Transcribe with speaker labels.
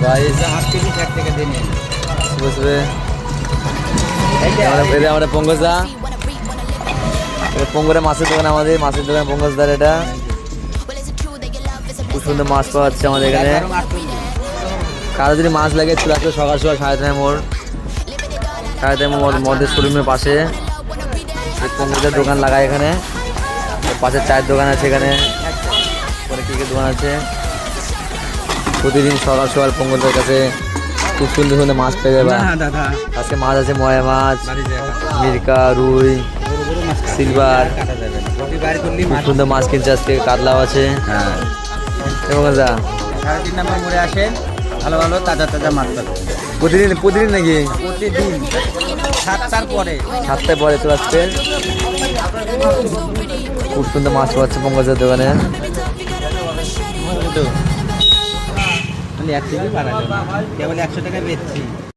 Speaker 1: 22
Speaker 2: half KG 60 টাকা দিয়ে নিন।
Speaker 1: বুঝবে আমাদের পঙ্কজদা, পঙ্কজের মাছের দোকান, আমাদের মাছের দোকান পঙ্কজদার। এটা খুব সুন্দর মাছ পাওয়া যাচ্ছে আমাদের এখানে। কারো যদি মাছ লাগে চলে আসবে সকাল সকাল 3:30 মোড়, 3:30 মোড় মদের শোরুমের পাশে পঙ্কজের দোকান লাগায় এখানে। পাশে চায়ের দোকান আছে এখানে, পরে কেকের দোকান আছে। প্রতিদিন সকাল সকাল পঙ্কজের কাছে খুব সুন্দর সুন্দর মাছ পেয়ে যাবে। আজকে মাছ আছে ময়া মাছ, মিরকা, রুই, সিলভার, খুব সুন্দর মাছ কিনছে আজকে। কাতলাও আছে।
Speaker 2: হ্যাঁ,
Speaker 1: এবং
Speaker 2: 3.5 নম্বর মোড়ে আসেন, ভালো ভালো তাজা তাজা মাছ পাবেন
Speaker 1: প্রতিদিন প্রতিদিন নাকি
Speaker 2: প্রতিদিন 7টার পরে।
Speaker 1: 7টায় পরে চলে আসছেন। খুব সুন্দর মাছ পাচ্ছে পঙ্কজের দোকানে।
Speaker 2: তো 1 কেজি বাড়ানো, কেবল 100 টাকা বেচছি।